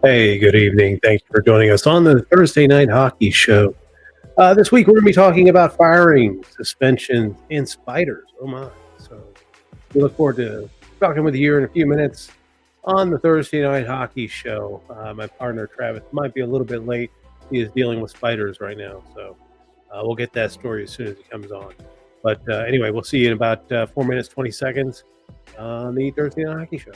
Hey, good evening. Thanks for joining us on the Thursday Night Hockey Show. This week we're going to be talking about firings, suspensions, and spiders. Oh my. So we look forward to talking with you here in a few minutes on the Thursday Night Hockey Show. My partner Travis might be a little bit late. He is dealing with spiders right now. So we'll get that story as soon as he comes on. But anyway, we'll see you in about 4 minutes, 20 seconds on the Thursday Night Hockey Show.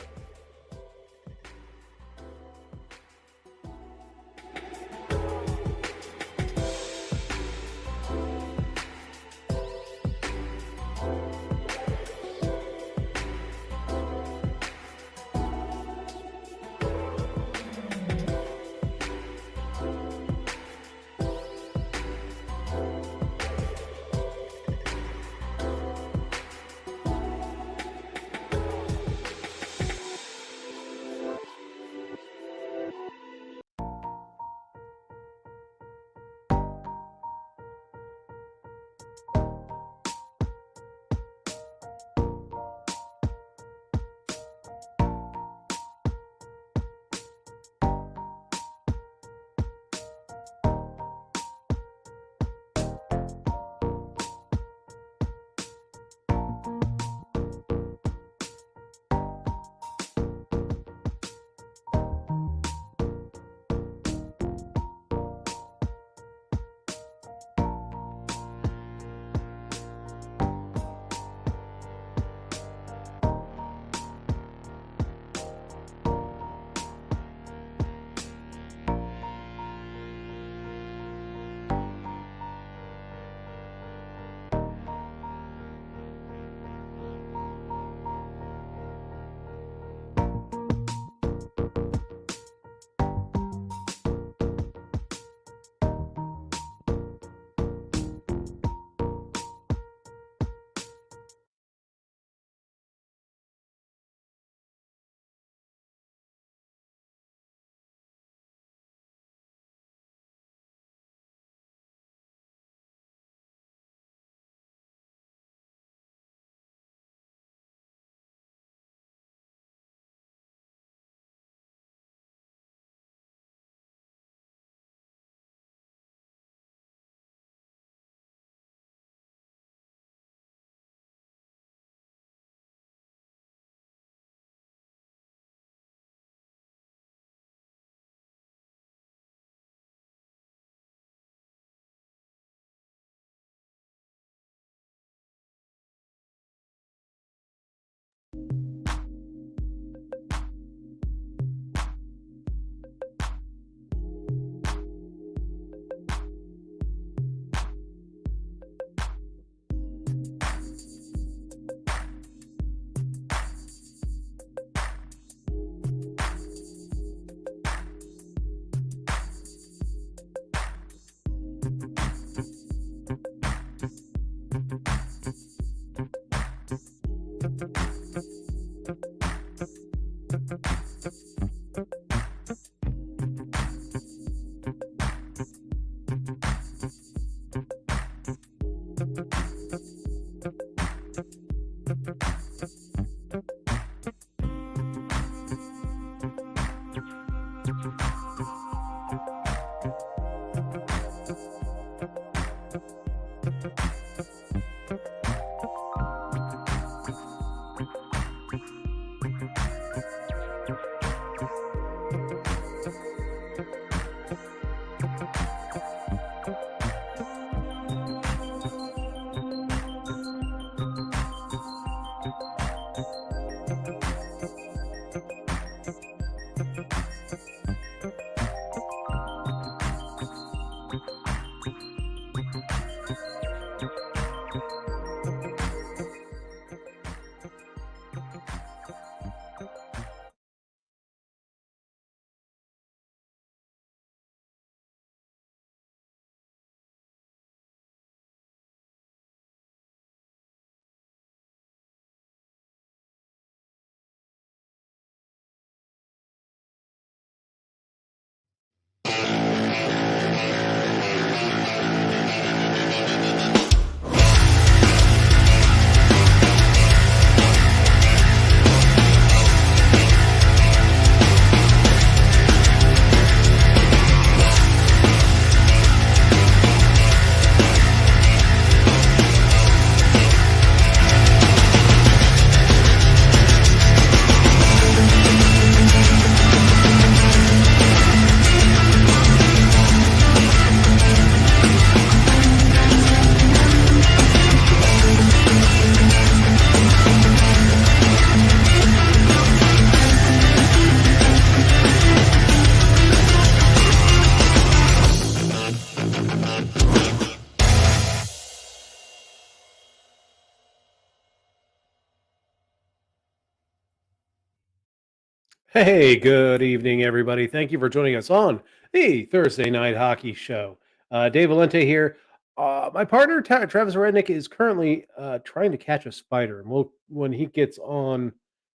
Hey, good evening, everybody. Thank you for joining us on the Thursday Night Hockey Show. Dave Valente here. My partner, Travis Aurednik, is currently trying to catch a spider. And when he gets on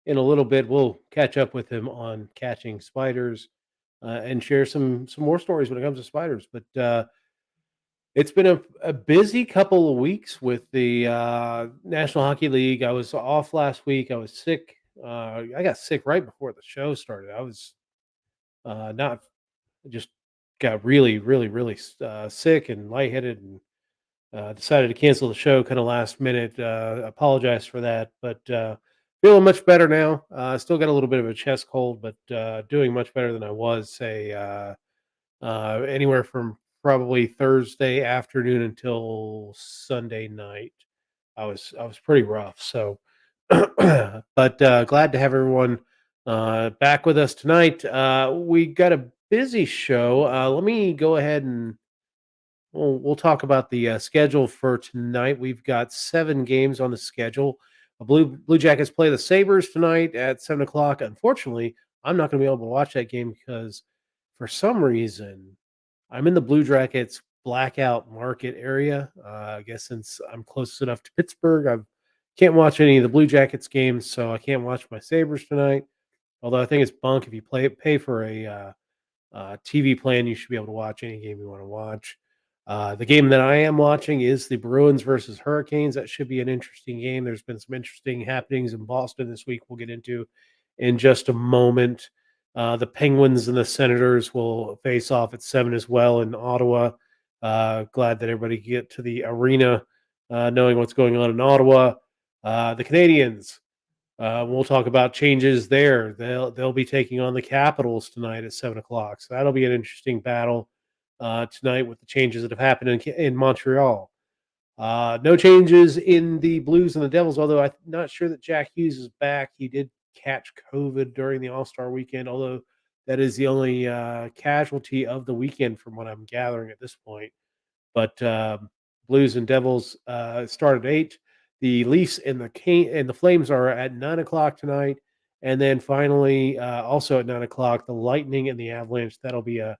in a little bit, we'll catch up with him on catching spiders and share some more stories when it comes to spiders. But it's been a busy couple of weeks with the National Hockey League. I was off last week. I was sick. I got sick right before the show started. I was not just got really sick and lightheaded and decided to cancel the show kind of last minute. Apologize for that, but feeling much better now. Still got a little bit of a chest cold, but doing much better than I was, say, anywhere from probably Thursday afternoon until Sunday night. I was pretty rough. So, but glad to have everyone back with us tonight. We got a busy show. Let me go ahead and we'll talk about the schedule for tonight. We've got 7 games on the schedule. Blue Jackets play the Sabres tonight at 7 o'clock. Unfortunately, I'm not going to be able to watch that game because for some reason I'm in the Blue Jackets blackout market area. I guess since I'm close enough to Pittsburgh, I can't watch any of the Blue Jackets games, so I can't watch my Sabres tonight. Although I think it's bunk if you pay for a TV plan, you should be able to watch any game you want to watch. The game that I am watching is the Bruins versus Hurricanes. That should be an interesting game. There's been some interesting happenings in Boston this week. We'll get into in just a moment. The Penguins and the Senators will face off at 7 as well in Ottawa. Glad that everybody can get to the arena, knowing what's going on in Ottawa. The Canadians, we'll talk about changes there. They'll be taking on the Capitals tonight at 7 o'clock. So that'll be an interesting battle tonight with the changes that have happened in Montreal. No changes in the Blues and the Devils, although I'm not sure that Jack Hughes is back. He did catch COVID during the All Star weekend, although that is the only casualty of the weekend, from what I'm gathering at this point. But Blues and Devils start at 8. The Leafs and the Flames are at 9 o'clock tonight, and then finally, also at 9 o'clock, the Lightning and the Avalanche. That'll be a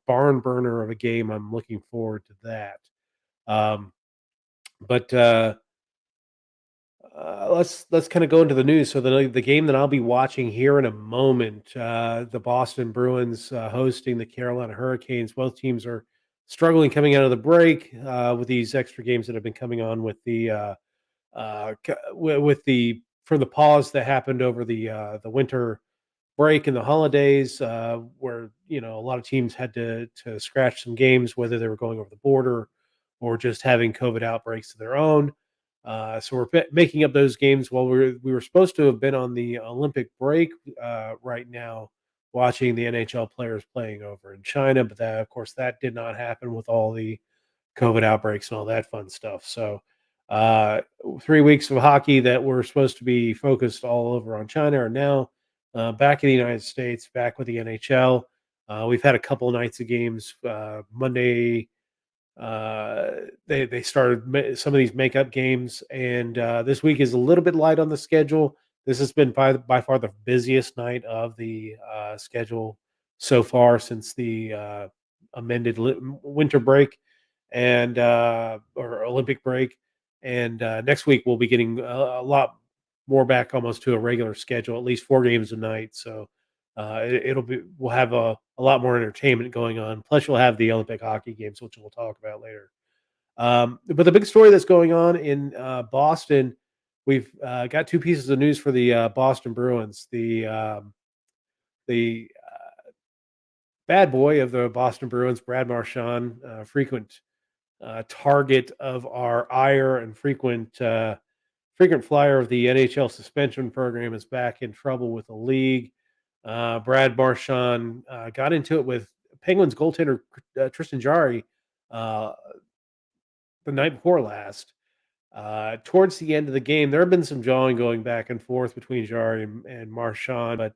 barn burner of a game. I'm looking forward to that. Um, but let's kind of go into the news. So the game that I'll be watching here in a moment, the Boston Bruins hosting the Carolina Hurricanes. Both teams are struggling coming out of the break with these extra games that have been coming on with the for the pause that happened over the winter break and the holidays, where a lot of teams had to scratch some games, whether they were going over the border or just having COVID outbreaks of their own. So we're making up those games while we were supposed to have been on the Olympic break right now, watching the NHL players playing over in China, but that, of course, that did not happen with all the COVID outbreaks and all that fun stuff. So, 3 weeks of hockey that were supposed to be focused all over on China are now back in the United States, back with the NHL. We've had a couple nights of games. Monday, they started some of these makeup games, and this week is a little bit light on the schedule. This has been by far the busiest night of the schedule so far since the amended winter break and or Olympic break. And next week we'll be getting a lot more back almost to a regular schedule, at least 4 games a night. So we'll have a lot more entertainment going on. Plus, you'll have the Olympic hockey games, which we'll talk about later. But the big story that's going on in Boston, we've got 2 pieces of news for the Boston Bruins. The bad boy of the Boston Bruins, Brad Marchand, frequent target of our ire and frequent flyer of the NHL suspension program, is back in trouble with the league. Brad Marchand got into it with Penguins goaltender Tristan Jarry uh, the night before last. Towards the end of the game, there have been some jawing going back and forth between Jarry and Marchand, but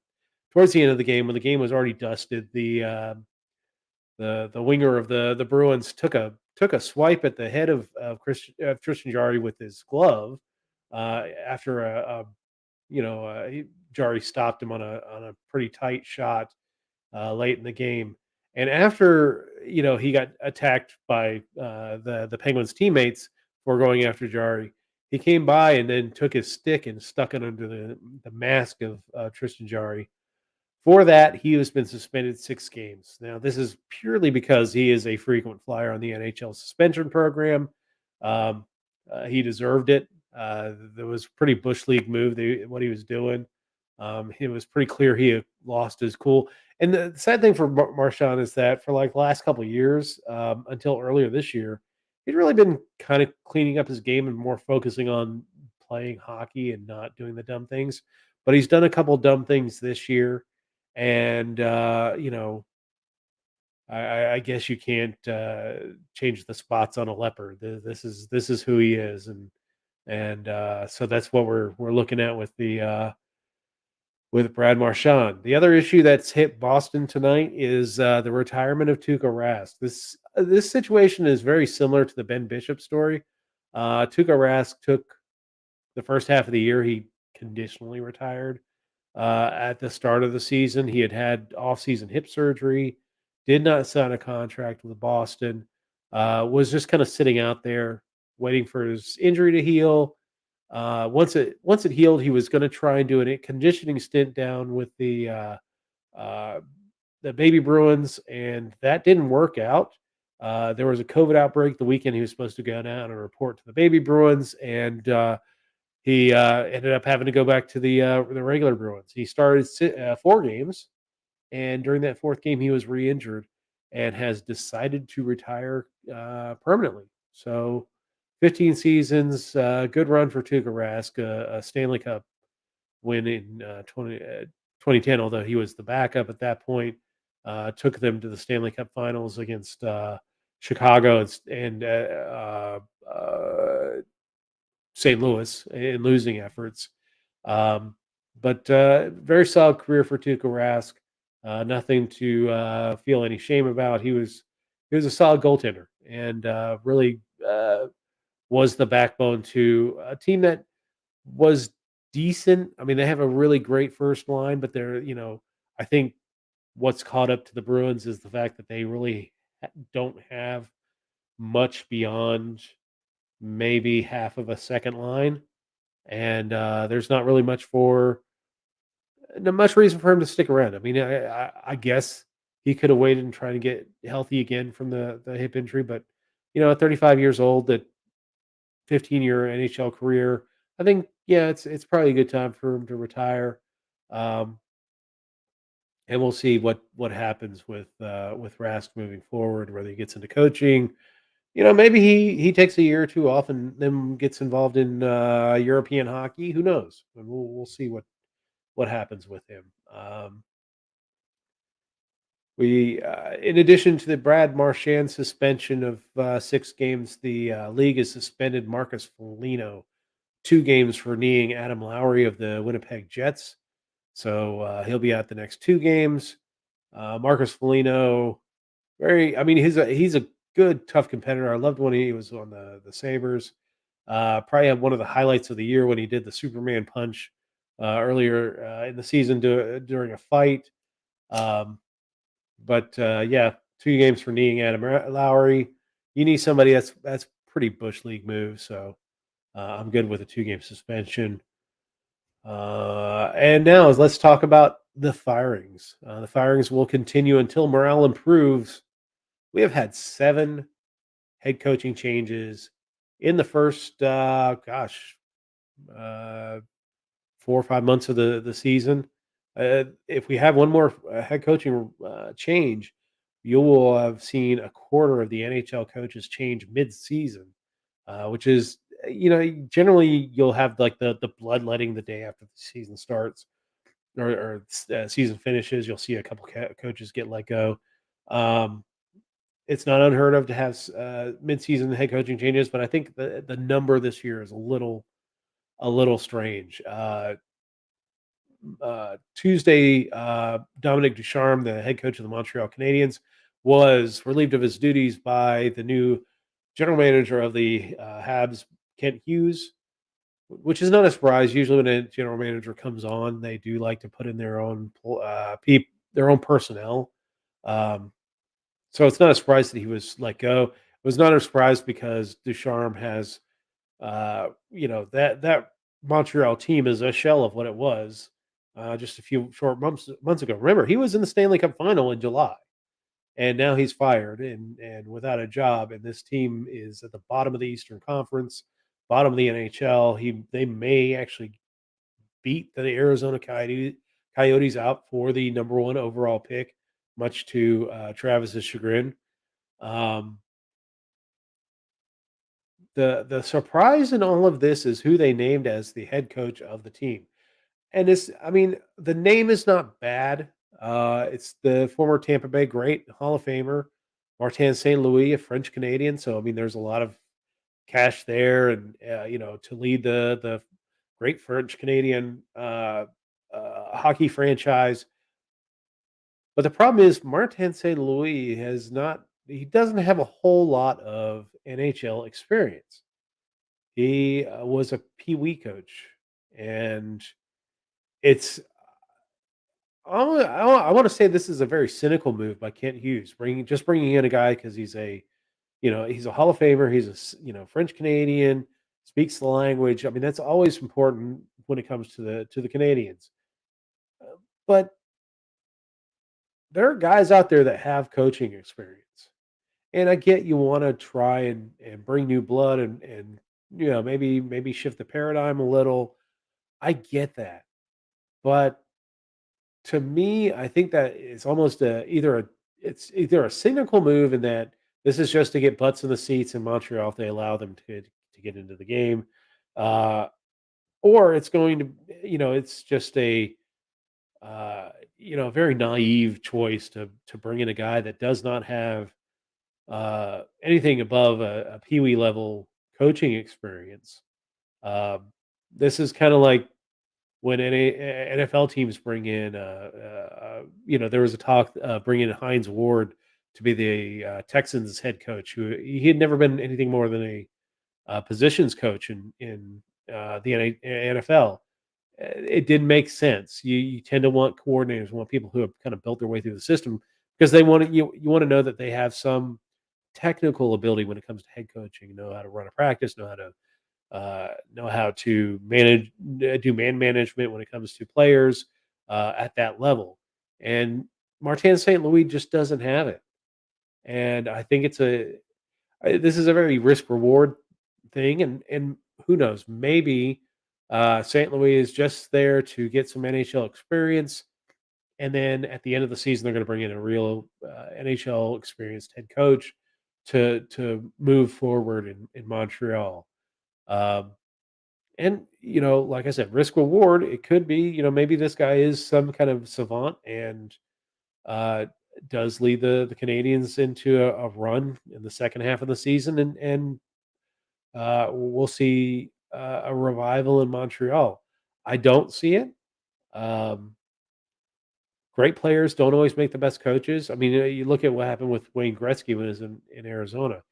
towards the end of the game, when the game was already dusted, the winger of the Bruins took a swipe at the head of Tristan Jarry with his glove after Jari stopped him on a pretty tight shot late in the game. And after he got attacked by the Penguins teammates for going after Jari, he came by and then took his stick and stuck it under the mask of Tristan Jari. For that, he has been suspended 6 games. Now, this is purely because he is a frequent flyer on the NHL suspension program. Um, he deserved it. There was a pretty bush league move. What he was doing. It was pretty clear he had lost his cool. And the sad thing for Marchand is that for like the last couple of years, until earlier this year, he'd really been kind of cleaning up his game and more focusing on playing hockey and not doing the dumb things. But he's done a couple dumb things this year, and I guess you can't change the spots on a leopard. This is who he is, and so that's what we're looking at with Brad Marchand. The other issue that's hit Boston tonight is the retirement of Tuka Rask. This situation is very similar to the Ben Bishop story. Tuka Rask took the first half of the year. He conditionally retired at the start of the season. He had off-season hip surgery, did not sign a contract with Boston, was just kind of sitting out there waiting for his injury to heal. Once it healed, he was going to try and do a conditioning stint down with uh, the baby Bruins, and that didn't work out. There was a COVID outbreak the weekend he was supposed to go down and report to the baby Bruins, and he ended up having to go back to the regular Bruins. He started 4 games, and during that fourth game, he was re-injured and has decided to retire permanently. So, 15 seasons, good run for Tuukka Rask, a Stanley Cup win in 2010, although he was the backup at that point. Took them to the Stanley Cup Finals against Chicago and St. Louis in losing efforts. Um, but very solid career for Tuukka Rask. Nothing to feel any shame about. He was a solid goaltender and really was the backbone to a team that was decent. I mean, they have a really great first line, but I think what's caught up to the Bruins is the fact that they really don't have much beyond maybe half of a second line, and there's not really much reason for him to stick around. I mean, I guess he could have waited and tried to get healthy again from the hip injury, but at 35 years old, that 15-year NHL career, I think it's probably a good time for him to retire. Um, and we'll see what happens with Rask moving forward, whether he gets into coaching. Maybe he takes a year or two off and then gets involved in European hockey. Who knows? And we'll see what happens with him. In addition to the Brad Marchand suspension of 6 games, the league has suspended Marcus Fellino 2 games for kneeing Adam Lowry of the Winnipeg Jets. So he'll be out the next 2 games. Marcus Fellino, he's a good tough competitor. I loved when he was on the Sabres. Probably had one of the highlights of the year when he did the Superman punch earlier in the season during a fight. But yeah, 2 games for kneeing Adam Lowry. You need somebody that's pretty bush league move. So I'm good with a 2-game suspension. And now let's talk about the firings. The firings will continue until morale improves. We have had 7 head coaching changes in the first, 4 or 5 months of the season. If we have one more head coaching change, you will have seen a quarter of the NHL coaches change mid-season, which is, generally you'll have like the bloodletting the day after the season starts or season finishes. You'll see a couple coaches get let go. Um, it's not unheard of to have mid-season head coaching changes, but I think the number this year is a little strange. Tuesday, Dominic Ducharme, the head coach of the Montreal Canadiens, was relieved of his duties by the new general manager of the Habs, Kent Hughes. which is not a surprise. Usually, when a general manager comes on, they do like to put in their own personnel. Um, so it's not a surprise that he was let go. It was not a surprise because Ducharme has, that Montreal team is a shell of what it was just a few short months ago. Remember, he was in the Stanley Cup final in July, and now he's fired and without a job. And this team is at the bottom of the Eastern Conference, bottom of the NHL. They may actually beat the Arizona Coyotes out for the number one overall pick, much to Travis's chagrin. Um, the surprise in all of this is who they named as the head coach of the team. And I mean, the name is not bad. It's the former Tampa Bay great Hall of Famer, Martin St. Louis, a French Canadian. So I mean, there's a lot of cash there, and to lead the great French Canadian hockey franchise. But the problem is Martin St. Louis has not. He doesn't have a whole lot of NHL experience. He was a Pee Wee coach, and it's I want to say this is a very cynical move by Kent Hughes, bringing in a guy because he's a Hall of Famer. He's French Canadian, speaks the language. I mean, that's always important when it comes to the Canadians. But there are guys out there that have coaching experience, and I get you want to try and bring new blood and maybe shift the paradigm a little. I get that, but to me, I think that it's almost it's either a cynical move in that this is just to get butts in the seats in Montreal if they allow them to get into the game, uh, or it's going to it's just a very naive choice to bring in a guy that does not have anything above a Pee Wee level coaching experience. Um, this is kind of like when NFL teams bring in, there was a talk bringing in Heinz Ward to be the Texans head coach, who he had never been anything more than a positions coach in the NFL. It didn't make sense. You tend to want coordinators, want people who have kind of built their way through the system because you want to know that they have some technical ability when it comes to head coaching, know how to run a practice, know how to do man management when it comes to players at that level. And Martin St. Louis just doesn't have it. And I think this is a very risk reward thing. And who knows, maybe St. Louis is just there to get some NHL experience. And then at the end of the season, they're going to bring in a real NHL experienced head coach to move forward in Montreal. Um, and, like I said, risk reward, it could be, maybe this guy is some kind of savant and uh, does lead the Canadians into a run in the second half of the season. And we'll see a revival in Montreal. I don't see it. Um, Great players don't always make the best coaches. I mean, you look at what happened with Wayne Gretzky when he was in Arizona.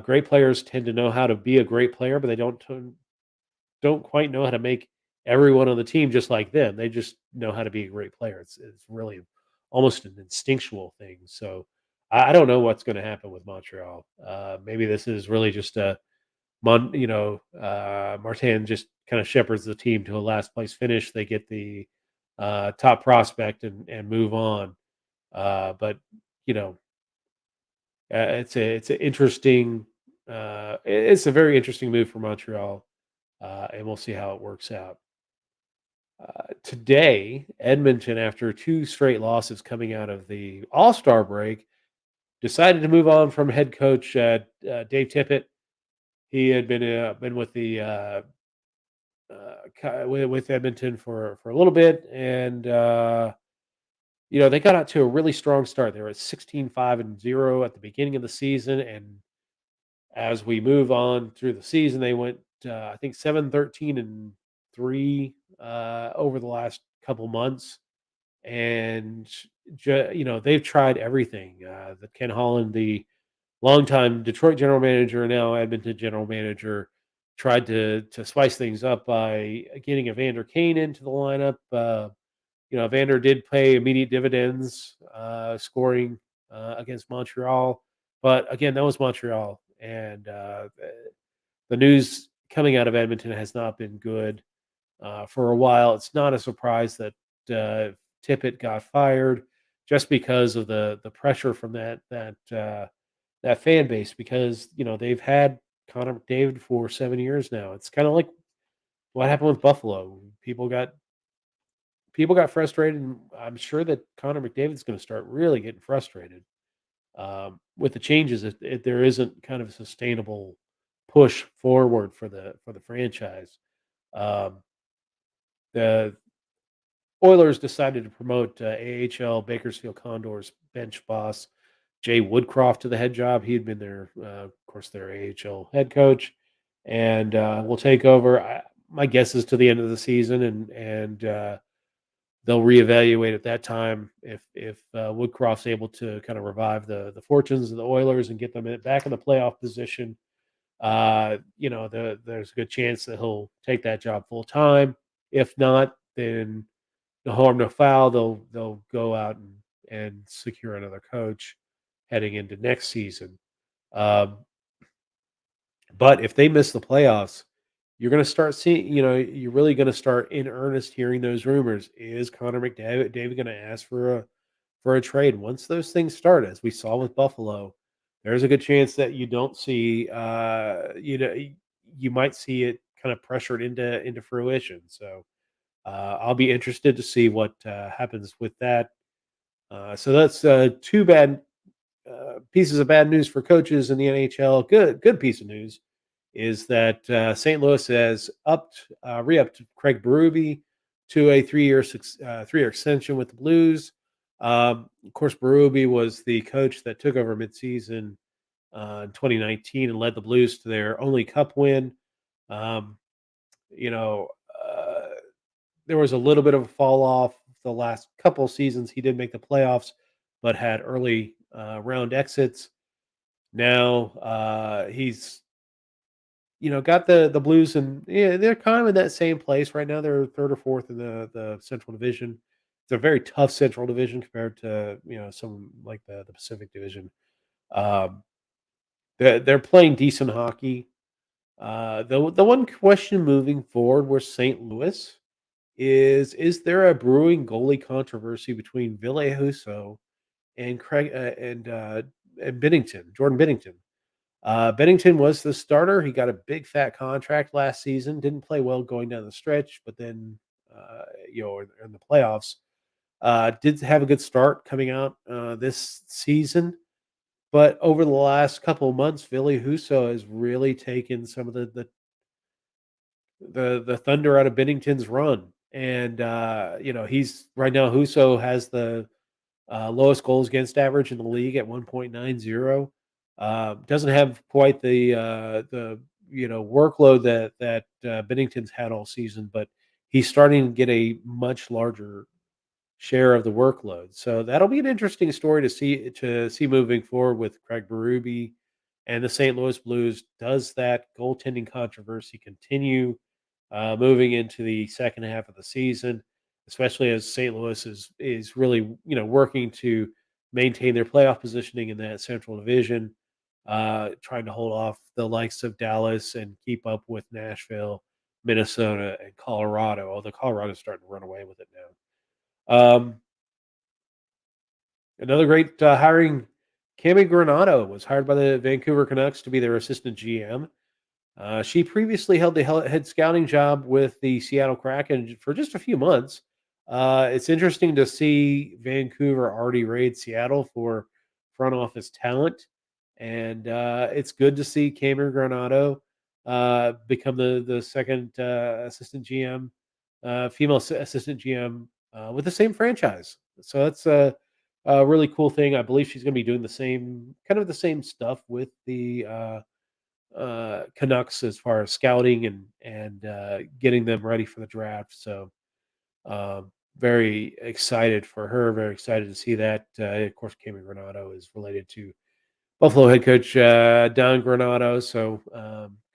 Great players tend to know how to be a great player, but they don't quite know how to make everyone on the team just like them. They just know how to be a great player. It's really almost an instinctual thing. So I don't know what's going to happen with Montreal. Maybe this is really just Martin just kind of shepherds the team to a last place finish. They get the top prospect and move on. But you know, it's a interesting. It's a very interesting move for Montreal, and we'll see how it works out. Today, Edmonton, after two straight losses coming out of the All Star break, decided to move on from head coach Dave Tippett. He had been with the with Edmonton for a little bit, and they got out to a really strong start. They were at 16-5-0 at the beginning of the season, and as we move on through the season, they went I think 7-13-3 over the last couple months, and they've tried everything. The Ken Holland, the longtime Detroit general manager, now Edmonton general manager, tried to spice things up by getting Evander Kane into the lineup. Evander did pay immediate dividends, scoring against Montreal, but again, that was Montreal, and the news coming out of Edmonton has not been good for a while. It's not a surprise that Tippett got fired just because of the pressure from that fan base, because they've had Connor McDavid for 7 years now. It's kind of like what happened with Buffalo. People got frustrated, and I'm sure that Connor McDavid's going to start really getting frustrated with the changes. If there isn't kind of a sustainable push forward for the franchise. Um, the Oilers decided to promote AHL Bakersfield Condors bench boss Jay Woodcroft to the head job. He had been their, of course, their AHL head coach, and will take over. My guess is to the end of the season, and they'll reevaluate at that time if Woodcroft's able to kind of revive the fortunes of the Oilers and get them back in the playoff position. There's a good chance that he'll take that job full time. If not, then no harm, no foul. They'll go out and secure another coach heading into next season. Um, but if they miss the playoffs, you're going to start seeing. You're really going to start in earnest hearing those rumors. Is Connor McDavid going to ask for a trade? Once those things start, as we saw with Buffalo, there's a good chance that you don't see. You might see it kind of pressured into fruition. So I'll be interested to see what happens with that. So that's two bad pieces of bad news for coaches in the NHL. Good piece of news is that St. Louis has re-upped Craig Berube to a 3-year extension with the Blues. Of course, Berube was the coach that took over midseason in 2019 and led the Blues to their only Cup win. Um, you know, uh, there was a little bit of a fall off the last couple seasons. He did make the playoffs, but had early round exits. Now he's got the Blues, and yeah, they're kind of in that same place right now. They're third or fourth in the Central Division. It's a very tough Central Division compared to some like the Pacific Division. Um, they're playing decent hockey. The one question moving forward with St. Louis is there a brewing goalie controversy between Ville Husso and Craig and Bennington, Jordan Bennington? Bennington was the starter. He got a big fat contract last season. Didn't play well going down the stretch, but then in the playoffs, did have a good start coming out this season. But over the last couple of months, Ville Husso has really taken some of the thunder out of Bennington's run, and he's right now. Husso has the lowest goals against average in the league at 1.90. Doesn't have quite the workload that Bennington's had all season, but he's starting to get a much larger share of the workload. So that'll be an interesting story to see moving forward with Craig Berube and the St. Louis Blues. Does that goaltending controversy continue moving into the second half of the season, especially as St. Louis is really working to maintain their playoff positioning in that Central Division, trying to hold off the likes of Dallas and keep up with Nashville, Minnesota, and Colorado. Although Colorado's starting to run away with it now. Um, Another great hiring, Cami Granado was hired by the Vancouver Canucks to be their assistant GM. She previously held the head scouting job with the Seattle Kraken for just a few months. It's interesting to see Vancouver already raid Seattle for front office talent, and it's good to see Cameron Granado become the second assistant GM, female assistant GM with the same franchise. So that's a really cool thing. I believe she's going to be doing the same stuff with the Canucks as far as scouting and getting them ready for the draft. So very excited for her. Very excited to see that. Of course, Cami Granado is related to Buffalo head coach Don Granado. So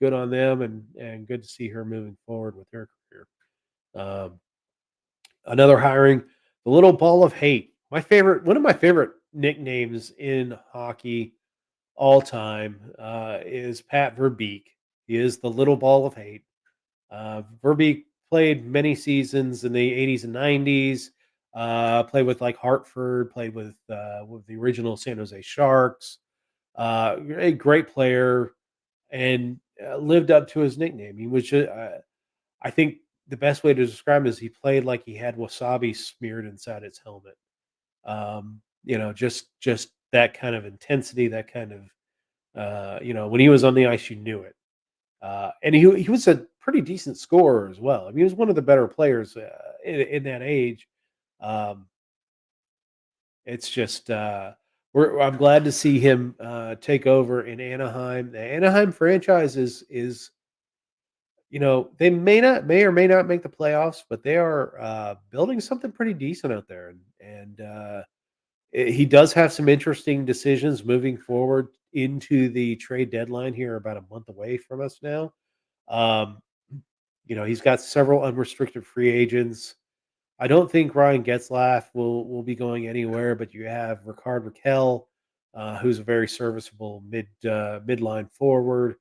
good on them, and good to see her moving forward with her career. Um, Another hiring, the little ball of hate. One of my favorite nicknames in hockey all time is Pat Verbeek. He is the little ball of hate. Verbik played many seasons in the 80s and 90s. Played with like Hartford, played with the original San Jose Sharks. A great player, and lived up to his nickname. I think the best way to describe him is he played like he had wasabi smeared inside his helmet. Just that kind of intensity, that kind of when he was on the ice, you knew it. And he was a pretty decent scorer as well. I mean, he was one of the better players in that age. Um, it's just I'm glad to see him take over in Anaheim. The Anaheim franchise is they may or may not make the playoffs, but they are building something pretty decent out there, and he does have some interesting decisions moving forward into the trade deadline here, about a month away from us now. Um, he's got several unrestricted free agents. I don't think Ryan Getzlaff will be going anywhere, but you have Ricard Raquel, who's a very serviceable midline forward,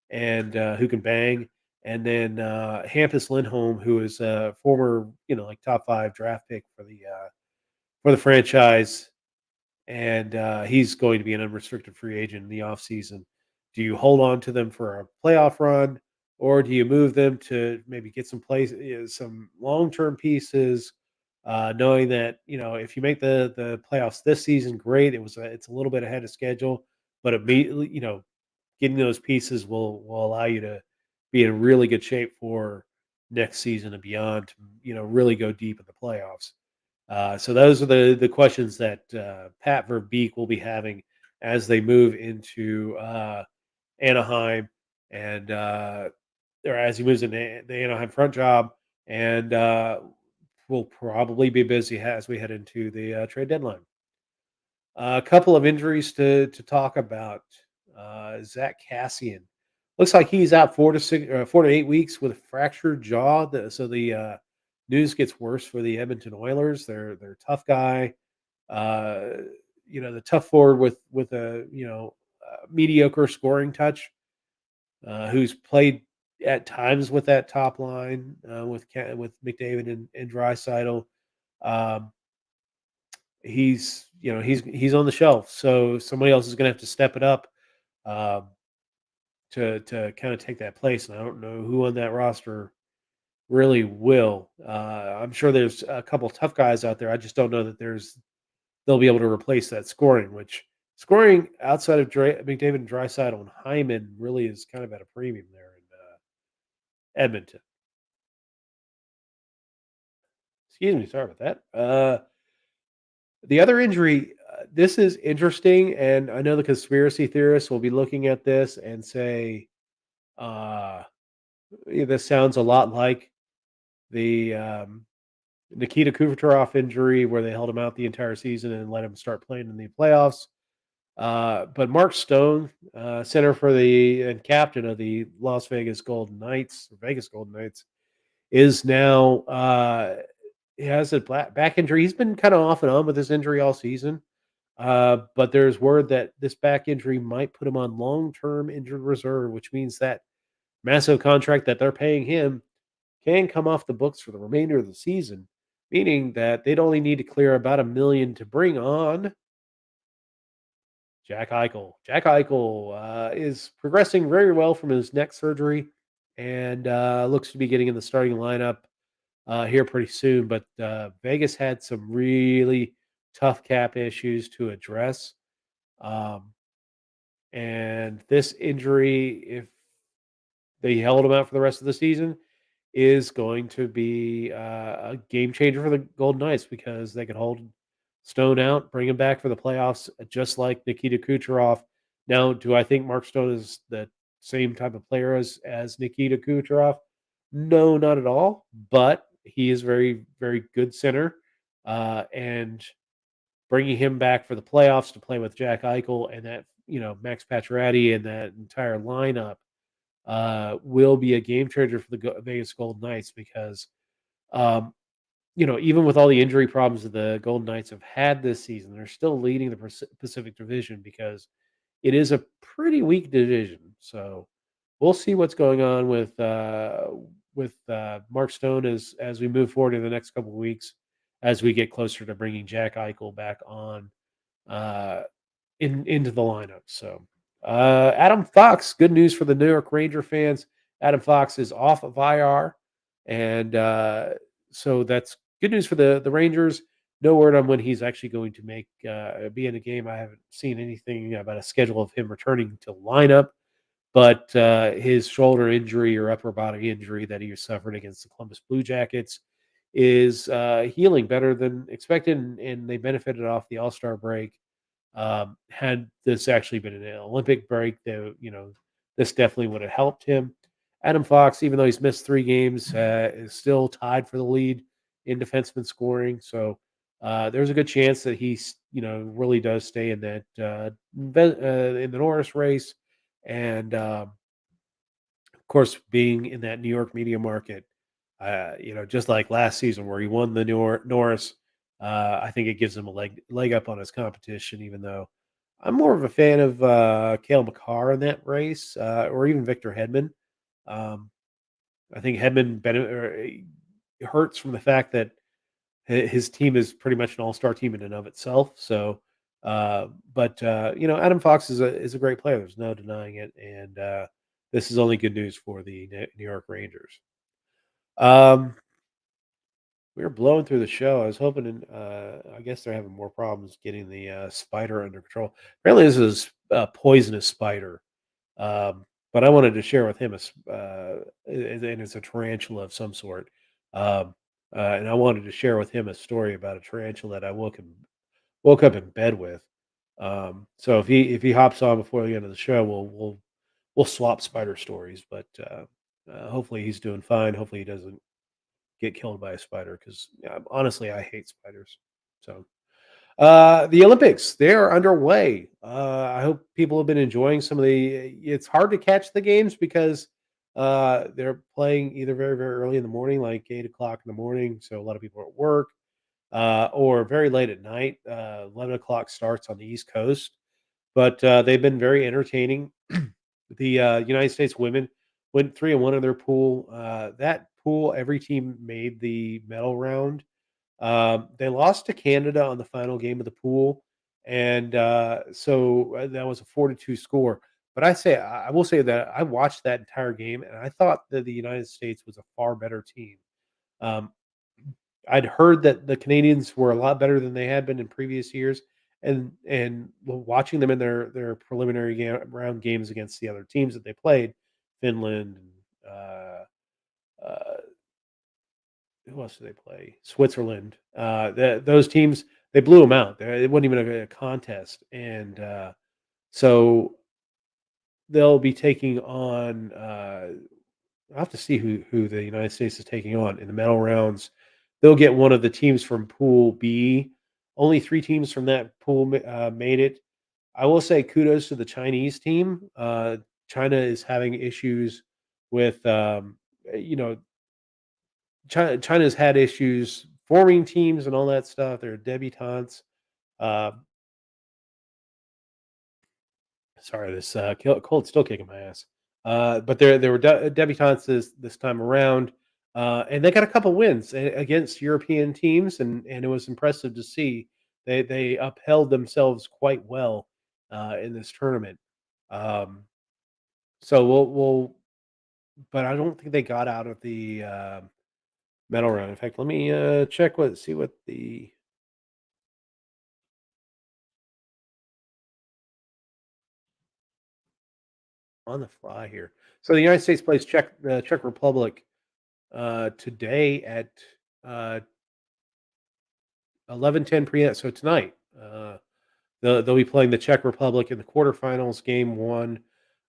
and who can bang. And then Hampus Lindholm, who is a former like top 5 draft pick for the franchise, and he's going to be an unrestricted free agent in the offseason. Do you hold on to them for a playoff run, or do you move them to maybe get some long term pieces, knowing that if you make the playoffs this season, great. It's a little bit ahead of schedule, but immediately getting those pieces will allow you to be in really good shape for next season and beyond. To, really go deep in the playoffs. So those are the questions that Pat Verbeek will be having as they move into Anaheim, and or as he moves into the Anaheim front job, and will probably be busy as we head into the trade deadline. A couple of injuries to talk about. Zach Cassian looks like he's out 4 to 8 weeks with a fractured jaw. So the news gets worse for the Edmonton Oilers. They're a tough guy. Uh, the tough forward with a mediocre scoring touch, who's played at times with that top line with McDavid and Draisaitl. Um, he's on the shelf, so somebody else is going to have to step it up um, to kind of take that place. And I don't know who on that roster really will. I'm sure there's a couple tough guys out there. I just don't know that they'll be able to replace that scoring. Which scoring outside of McDavid and Draisaitl and Hyman really is kind of at a premium there in Edmonton. Excuse me, sorry about that. The other injury, this is interesting, and I know the conspiracy theorists will be looking at this and say, uh, this sounds a lot like the Nikita Kucherov injury, where they held him out the entire season and let him start playing in the playoffs. But Mark Stone, center for and captain of the Las Vegas Golden Knights, or Vegas Golden Knights, is now he has a back injury. He's been kind of off and on with this injury all season. But there's word that this back injury might put him on long-term injured reserve, which means that massive contract that they're paying him can come off the books for the remainder of the season, meaning that they'd only need to clear about $1 million to bring on Jack Eichel. Jack Eichel is progressing very well from his neck surgery, and looks to be getting in the starting lineup here pretty soon. But Vegas had some really tough cap issues to address. Um, and this injury, if they held him out for the rest of the season, is going to be a game changer for the Golden Knights, because they could hold Stone out, bring him back for the playoffs, just like Nikita Kucherov. Now, do I think Mark Stone is the same type of player as Nikita Kucherov? No, not at all. But he is very, very good center, and bringing him back for the playoffs to play with Jack Eichel and that Max Pacioretty and that entire lineup will be a game changer for the Vegas Golden Knights because um, even with all the injury problems that the Golden Knights have had this season, they're still leading the Pacific Division because it is a pretty weak division. So we'll see what's going on with Mark Stone as we move forward in the next couple of weeks, as we get closer to bringing Jack Eichel back on uh, into the lineup. So Adam Fox, good news for the New York Ranger fans. Adam Fox is off of IR, and so that's good news for the Rangers. No word on when he's actually going to be in a game. I haven't seen anything about a schedule of him returning to lineup, but his shoulder injury or upper body injury that he suffered against the Columbus Blue Jackets is healing better than expected, and they benefited off the All Star break. Had this actually been an Olympic break, this definitely would have helped him. Adam Fox, even though he's missed 3 games, is still tied for the lead in defenseman scoring. So there's a good chance that really does stay in that in the Norris race, and of course, being in that New York media market, just like last season where he won the Norris, I think it gives him a leg up on his competition. Even though I'm more of a fan of Cale Makar in that race, or even Victor Hedman. Um, I think hurts from the fact that his team is pretty much an all-star team in and of itself. So, but Adam Fox is a great player. There's no denying it, and this is only good news for the New York Rangers. Um, we were blowing through the show. I was hoping, I guess they're having more problems getting the spider under control. Apparently, this is a poisonous spider. But I wanted to share with him and it's a tarantula of some sort. Um, and I wanted to share with him a story about a tarantula that I woke up in bed with. So if he hops on before the end of the show, we'll swap spider stories. But hopefully he's doing fine. Hopefully he doesn't get killed by a spider because honestly I hate spiders. So the Olympics, they're underway. I hope people have been enjoying some of the. It's hard to catch the games because they're playing either very, very early in the morning, like 8 o'clock in the morning. So a lot of people are at work, or very late at night. 11 o'clock starts on the East Coast, but they've been very entertaining. The United States women went 3-1 in their pool. That pool, every team made the medal round. They lost to Canada on the final game of the pool, and that was a 4-2 score. But I will say that I watched that entire game, and I thought that the United States was a far better team. Um, I'd heard that the Canadians were a lot better than they had been in previous years, and watching them in their preliminary round games against the other teams that they played, Finland, and who else did they play? Switzerland. Those teams, they blew them out. It wasn't even a contest, and so they'll be taking on. I'll have to see who the United States is taking on in the medal rounds. They'll get one of the teams from Pool B. Only 3 teams from that pool made it. I will say kudos to the Chinese team. China is having issues with, you know, China's had issues forming teams and all that stuff. They're debutantes. Uh, Sorry, this cold's still kicking my ass. But they were debutantes this time around, and they got a couple wins against European teams, and it was impressive to see. They upheld themselves quite well in this tournament. Um, so but I don't think they got out of the medal round. In fact, let me see what the on the fly here. So the United States plays Czech Republic today at uh, 11:10 p.m. So tonight, they'll be playing the Czech Republic in the quarterfinals, game one.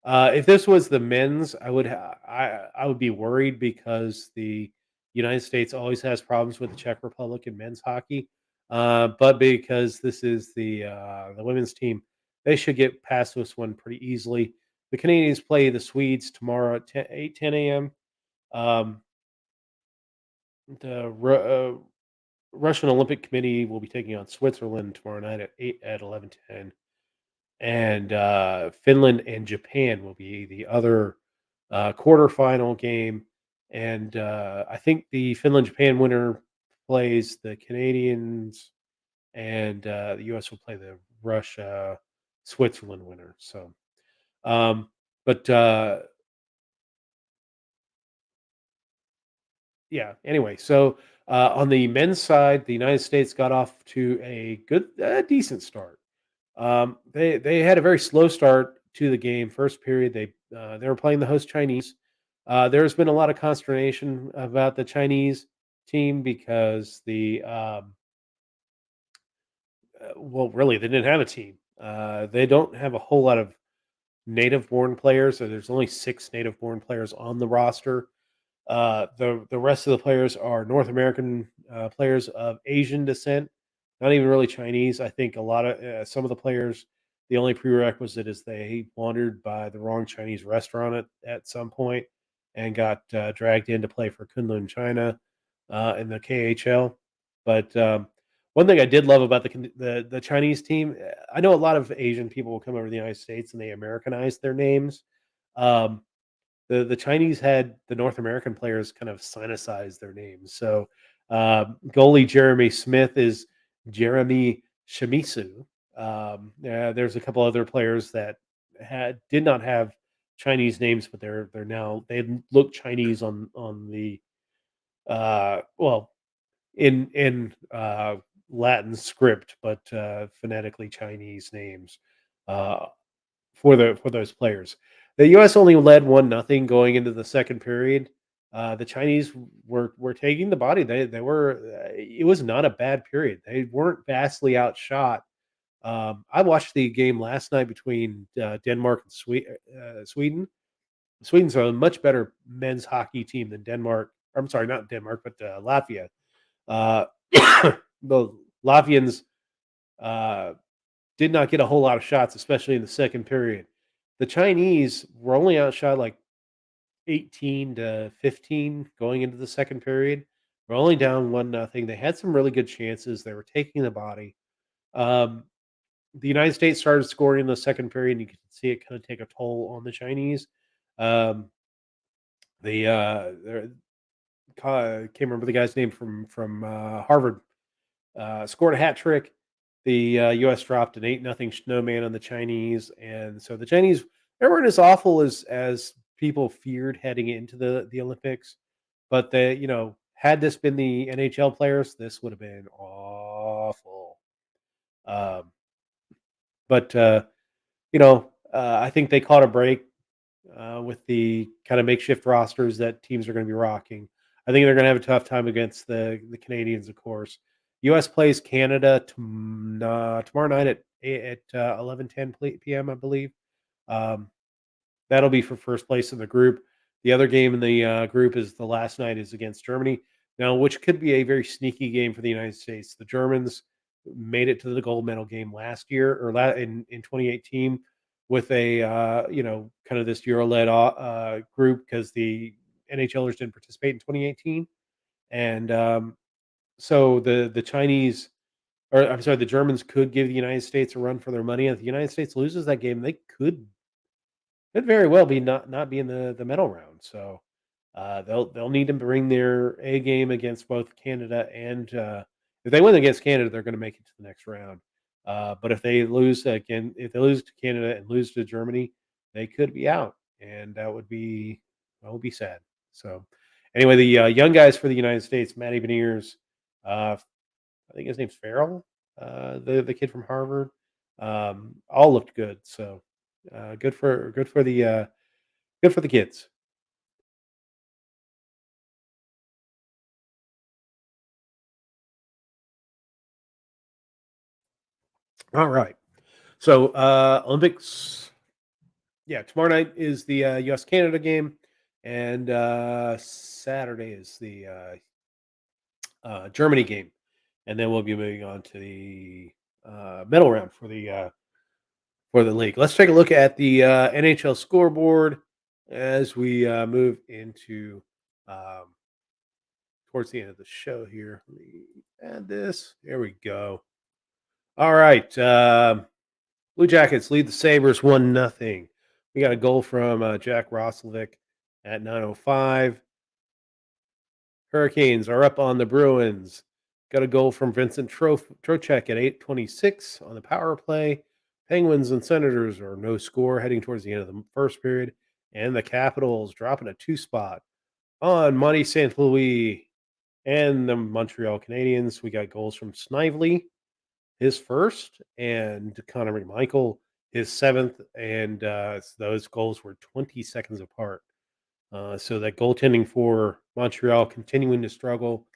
If this was the men's, I would be worried because the United States always has problems with the Czech Republic in men's hockey. But because this is the women's team, they should get past this one pretty easily. The Canadians play the Swedes tomorrow at 10 a.m. Um, the Russian Olympic Committee will be taking on Switzerland tomorrow night at 11:10, and Finland and Japan will be the other quarterfinal game. And I think the Finland Japan winner plays the Canadians, and the U.S. will play the Russia Switzerland winner. So, um, but yeah. Anyway, so on the men's side, the United States got off to a decent start. They had a very slow start to the game. First period, they were playing the host Chinese. There's been a lot of consternation about the Chinese team because well, really, they didn't have a team. They don't have a whole lot of native-born players. So there's only 6 native-born players on the roster. The rest of the players are North American players of Asian descent, not even really Chinese. I think a lot of some of the players, the only prerequisite is they wandered by the wrong Chinese restaurant at some point and got dragged in to play for Kunlun, China, in the KHL. But one thing I did love about the Chinese team, I know a lot of Asian people will come over to the United States and they Americanize their names. Um, the Chinese had the North American players kind of sinicize their names. So goalie Jeremy Smith is Jeremy Shimizu. Yeah, there's a couple other players that did not have Chinese names, but they're now they look Chinese on the well in Latin script, but phonetically Chinese names. Uh, for those players. The U.S. only led 1-0 going into the second period. The Chinese were taking the body. They were. It was not a bad period. They weren't vastly outshot. I watched the game last night between Denmark and Sweden. Sweden's a much better men's hockey team than Denmark. I'm sorry, not Denmark, but Latvia. Uh, the Latvians uh, did not get a whole lot of shots, especially in the second period. The Chinese were only outshot like 18-15 going into the second period. We're only down 1-0. They had some really good chances. They were taking the body. Um, the United States started scoring in the second period, and you could see it kind of take a toll on the Chinese. Um, the can't remember the guy's name from Harvard scored a hat trick. The U.S. dropped an 8-0 snowman on the Chinese, and so the Chinese they weren't as awful as people feared heading into the Olympics. But they, had this been the NHL players, this would have been awful. Um, but I think they caught a break with the kind of makeshift rosters that teams are going to be rocking. I think they're going to have a tough time against the Canadians, of course. U.S. plays Canada tomorrow night at 11:10 p.m. I believe. Um, That'll be for first place in the group. The other game in the group is the last night is against Germany. Now, which could be a very sneaky game for the United States. The Germans made it to the gold medal game last year or in 2018 with a kind of this Euro led group because the NHLers didn't participate in 2018, and so the Chinese or I'm sorry, the Germans could give the United States a run for their money. If the United States loses that game, they could very well be not be in the medal round. So they'll need to bring their A game against both Canada and if they win against Canada, they're going to make it to the next round. But if they lose to Canada and lose to Germany, they could be out, and that would be sad. So anyway, the young guys for the United States, Matty Beniers, I think his name's Farrell, the kid from Harvard, all looked good. So good for the kids. All right. So Olympics, yeah, tomorrow night is the U.S. Canada game, and Saturday is the Germany game, and then we'll be moving on to the medal round for the for the league. Let's take a look at the NHL scoreboard as we move into um, towards the end of the show here. Let me add this. There we go. All right. Blue Jackets lead the Sabres 1-0. We got a goal from Jack Roslovic at 9:05. Hurricanes are up on the Bruins. Got a goal from Vincent Trocek at 8:26 on the power play. Penguins and Senators are no score heading towards the end of the first period. And the Capitals dropping a two spot on Monty St. Louis and the Montreal Canadiens. We got goals from Snively, his first, and Connor McMichael, his seventh. And those goals were 20 seconds apart. So that goaltending for Montreal continuing to struggle.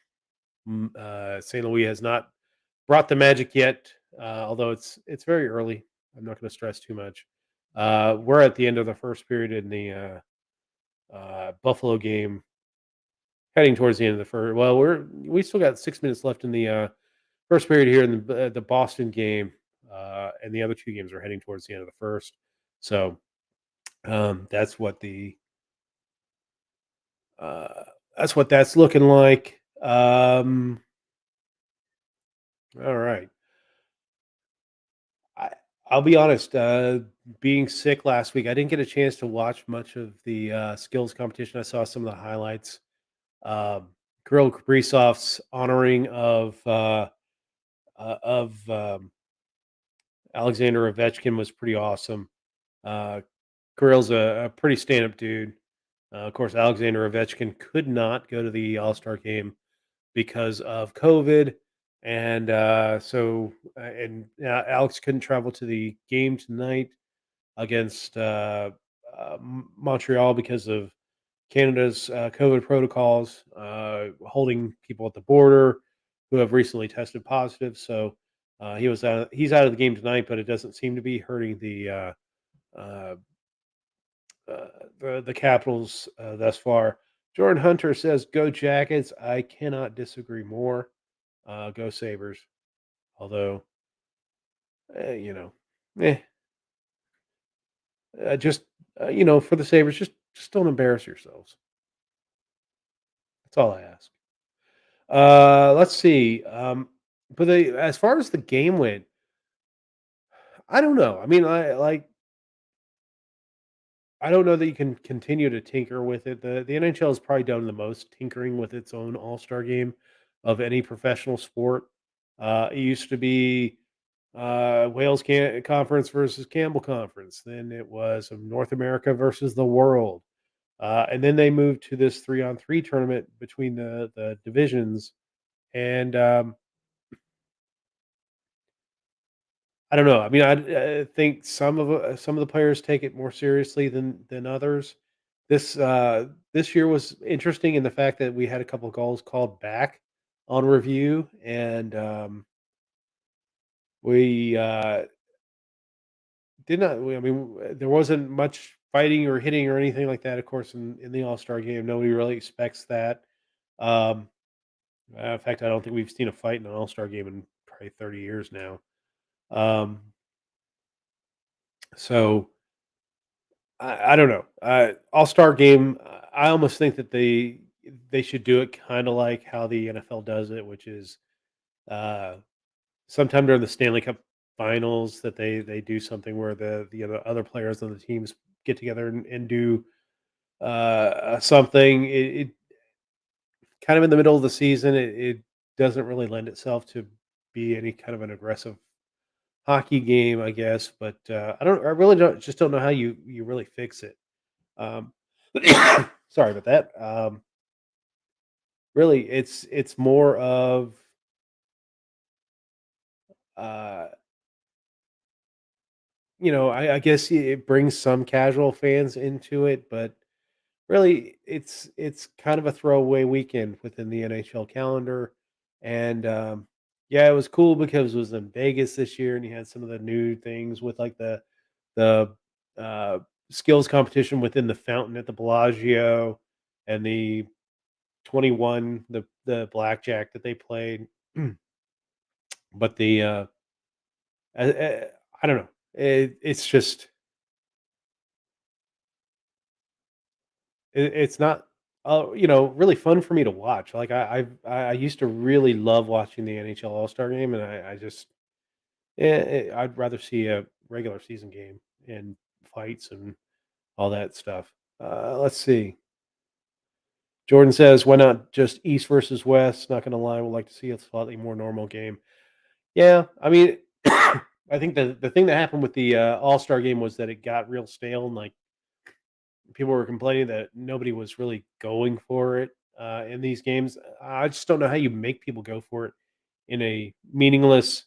St. Louis has not brought the magic yet, although it's very early. I'm not going to stress too much. We're at the end of the first period in the Buffalo game, heading towards the end of the first. Well, we still got 6 minutes left in the first period here in the Boston game, and the other two games are heading towards the end of the first. So that's what the uh, that's what that's looking like. All right. I I'll be honest, being sick last week, I didn't get a chance to watch much of the, skills competition. I saw some of the highlights. Um, Kirill Kaprizov's honoring of Alexander Ovechkin was pretty awesome. Uh, Kirill's a pretty stand-up dude. Of course, Alexander Ovechkin could not go to the All-Star game because of COVID. And Alex couldn't travel to the game tonight against Montreal because of Canada's COVID protocols, holding people at the border who have recently tested positive. So he's out of the game tonight, but it doesn't seem to be hurting uh, the Capitals thus far. Jordan Hunter says, "Go Jackets." I cannot disagree more. Go Sabres. Although, eh, you know, eh, just for the Sabres, just don't embarrass yourselves. That's all I ask. Let's see. But as far as the game went, I don't know. I mean, I don't know that you can continue to tinker with it. The NHL has probably done the most tinkering with its own All Star game of any professional sport. It used to be Wales Conference versus Campbell Conference. Then it was North America versus the world. And then they moved to this 3-on-3 tournament between the divisions. And I don't know. I mean, I think some of the players take it more seriously than others. This year was interesting in the fact that we had a couple goals called back on review, and we did not. I mean, there wasn't much fighting or hitting or anything like that. Of course, in the All Star game, nobody really expects that. Um, in fact, I don't think we've seen a fight in an All Star game in probably 30 years now. Um, so I don't know. All-Star game, I almost think that they should do it kinda like how the NFL does it, which is, uh, sometime during the Stanley Cup Finals that they do something where the other players on the teams get together and do, something. It kind of in the middle of the season, it doesn't really lend itself to be any kind of an aggressive hockey game, I guess, but, I really don't know how you really fix it. Um, sorry about that. Really, it's more of uh, I guess it brings some casual fans into it, but really, it's kind of a throwaway weekend within the NHL calendar. And yeah, it was cool because it was in Vegas this year, and you had some of the new things with like the uh, skills competition within the fountain at the Bellagio, and the 21, the blackjack that they played. But I don't know. it's just it's not, really fun for me to watch. Like I used to really love watching the NHL All Star Game, and I just I'd rather see a regular season game and fights and all that stuff. Let's see. Jordan says, "Why not just East versus West?" Not going to lie, would like to see a slightly more normal game. Yeah, I mean, I think the thing that happened with the All Star Game was that it got real stale, and like people were complaining that nobody was really going for it in these games. I just don't know how you make people go for it in a meaningless,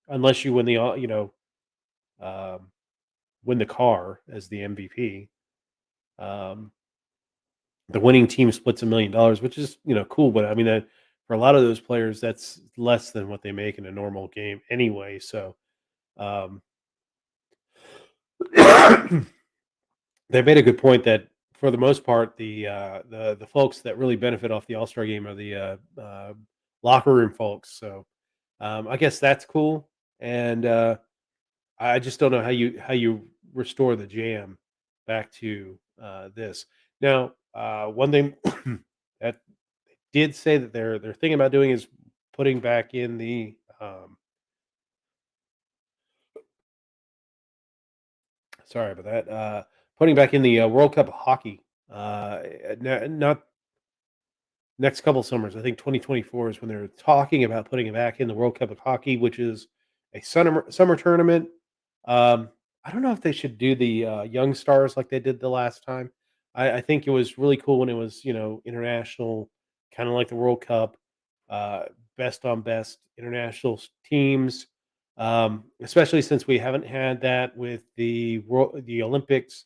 unless you win the um, win the car as the MVP. Um, the winning team splits $1 million, which is cool, but I mean that for a lot of those players, that's less than what they make in a normal game anyway. So um, they made a good point that for the most part, the folks that really benefit off the All Star game are the locker room folks. So I guess that's cool, and I just don't know how you restore the jam back to this. Now, one thing that they did say that they're thinking about doing is putting back in the sorry about that, putting back in the World Cup of hockey. Not next couple summers. I think 2024 is when they're talking about putting it back in the World Cup of Hockey, which is a summer tournament. I don't know if they should do the young stars like they did the last time. I think it was really cool when it was international, kind of like the World Cup, uh, best on best international teams. Especially since we haven't had that with the Olympics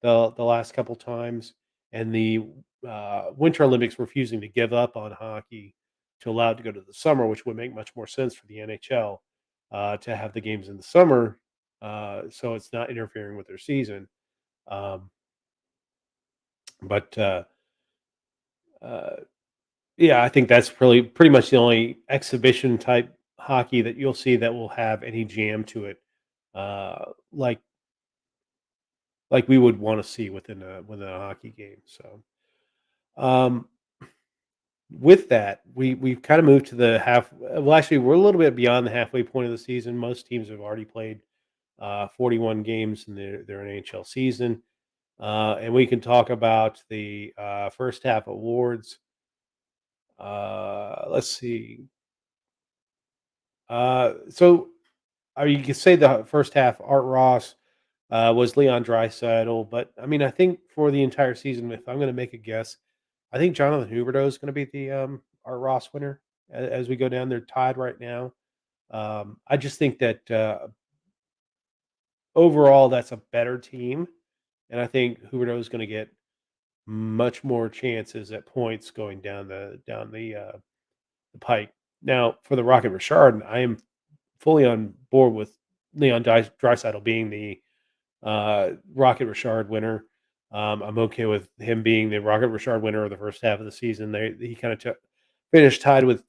the last couple times, and the Winter Olympics refusing to give up on hockey to allow it to go to the summer, which would make much more sense for the NHL to have the games in the summer, so it's not interfering with their season. Um, but uh, yeah, I think that's really pretty much the only exhibition type hockey that you'll see that will have any jam to it, uh, like we would want to see within a hockey game. So. Um, With that, we've kinda moved to the well, actually, we're a little bit beyond the halfway point of the season. Most teams have already played, 41 games in their NHL season, and we can talk about the, first half awards. Let's see. So, you could say the first half, Art Ross, was Leon Draisaitl, but, I mean, I think for the entire season, if I'm gonna make a guess, I think Jonathan Huberdeau is gonna be the, Art Ross winner as we go down. They're tied right now. I just think that overall, that's a better team, and I think Huberdeau is going to get much more chances at points going down the pike. Now, for the Rocket Richard, I am fully on board with Leon Draisaitl being the Rocket Richard winner. I'm okay with him being the Rocket Richard winner of the first half of the season. He kind of finished tied with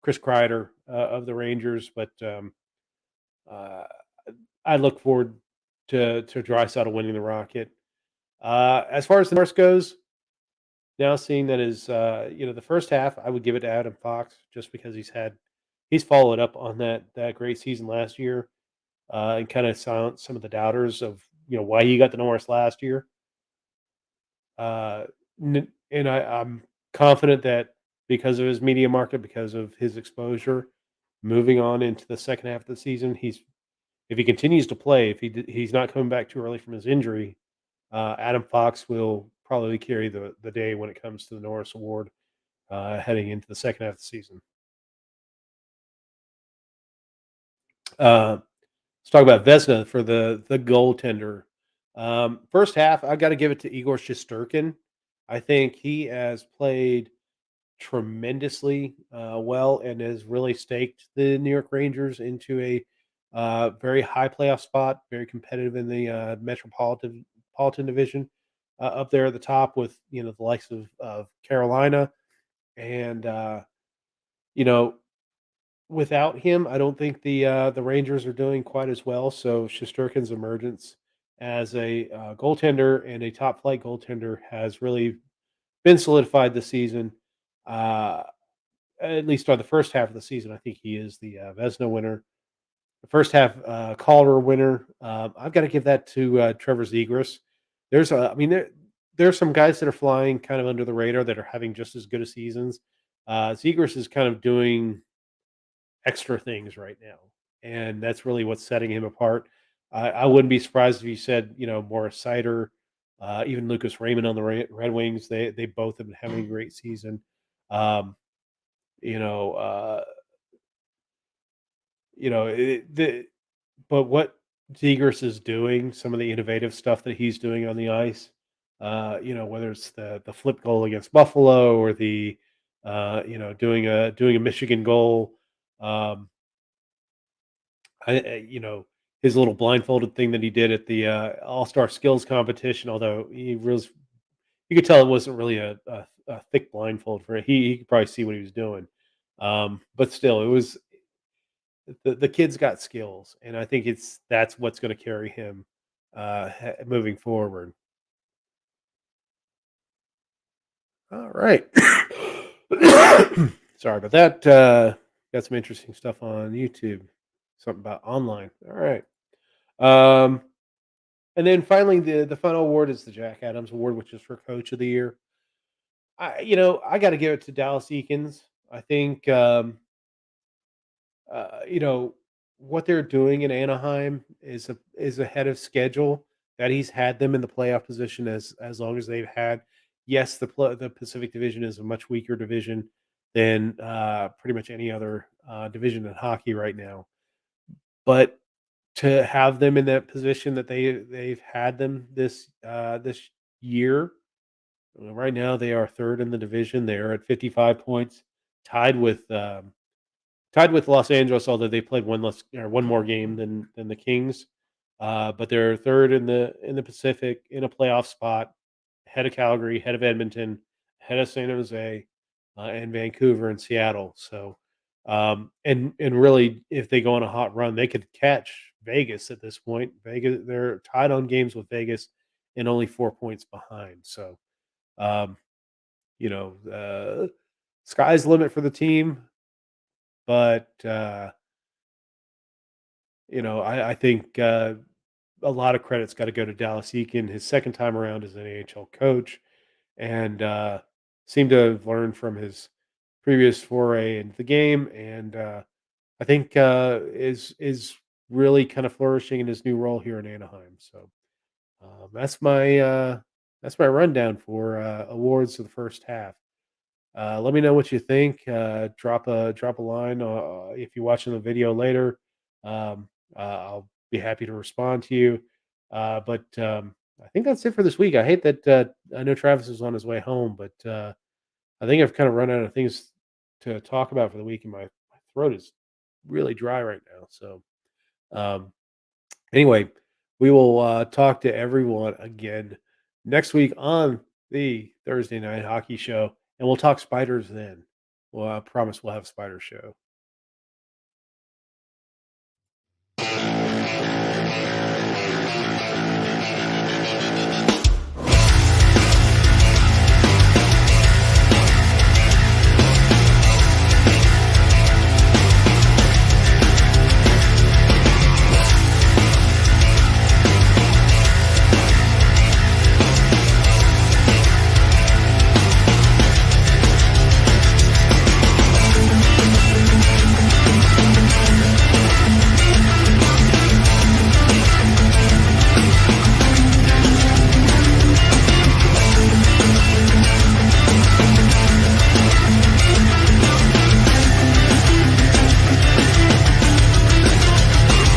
Chris Kreider of the Rangers, but uh, I look forward to Draisaitl winning the Rocket. As far as the North goes, now seeing that is the first half, I would give it to Adam Fox just because he's followed up on that great season last year and kind of silenced some of the doubters of why he got the Norris last year. Uh, and I'm confident that because of his media market, because of his exposure, moving on into the second half of the season, if he continues to play, if he's not coming back too early from his injury, Adam Fox will probably carry the day when it comes to the Norris Award heading into the second half of the season. Uh, let's talk about Vesna for the goaltender. First half, I got to give it to Igor Shesterkin. I think he has played tremendously well and has really staked the New York Rangers into a very high playoff spot, very competitive in the Metropolitan division, up there at the top with the likes of Carolina and you know without him, I don't think the Rangers are doing quite as well. So Shesterkin's emergence as a goaltender and a top flight goaltender has really been solidified this season. Uh, at least on the first half of the season, I think he is the Vesna winner. The first half Calder winner. I've got to give that to Trevor Zegras. I mean, there's some guys that are flying kind of under the radar that are having just as good a seasons. Zegras is kind of doing extra things right now, and that's really what's setting him apart. I wouldn't be surprised if you said, Morris Sider, even Lucas Raymond on the Red Wings. They both have been having a great season. Um, you know, uh, but what Zegers is doing, some of the innovative stuff that he's doing on the ice, whether it's the flip goal against Buffalo or the doing a Michigan goal. Um, his little blindfolded thing that he did at the All Star Skills competition. Although you could tell it wasn't really a thick blindfold for it. He could probably see what he was doing, but still, it was the kid's got skills, and I think that's what's going to carry him moving forward. All right. Sorry about that. Got some interesting stuff on YouTube. Something about online. All right. Um, and then finally, the final award is the Jack Adams Award, which is for Coach of the Year. I got to give it to Dallas Eakins. I think you know what they're doing in Anaheim is ahead of schedule. That he's had them in the playoff position as long as they've had. Yes, the Pacific Division is a much weaker division than pretty much any other division in hockey right now. But to have them in that position that they've had them this year, right now they are third in the division. They are at 55 points, tied with Los Angeles, although they played one more game than the Kings. But they're third in the Pacific in a playoff spot, ahead of Calgary, ahead of Edmonton, ahead of San Jose, and Vancouver and Seattle. So, and really, if they go on a hot run, they could catch Vegas at this point. Vegas, they're tied on games with Vegas, and only 4 points behind. So, um, sky's the limit for the team, but I think a lot of credit's got to go to Dallas Eakin, his second time around as an AHL coach, and seemed to have learned from his previous foray into the game, and I think is really kind of flourishing in his new role here in Anaheim. So that's my rundown for awards of the first half. Let me know what you think. Drop a line if you're watching the video later. I'll be happy to respond to you. But I think that's it for this week. I hate that I know Travis is on his way home, but I think I've kind of run out of things to talk about for the week, and my throat is really dry right now. So um, anyway, we will talk to everyone again next week on the Thursday Night Hockey Show, and we'll talk spiders then. Well, I promise we'll have a spider show.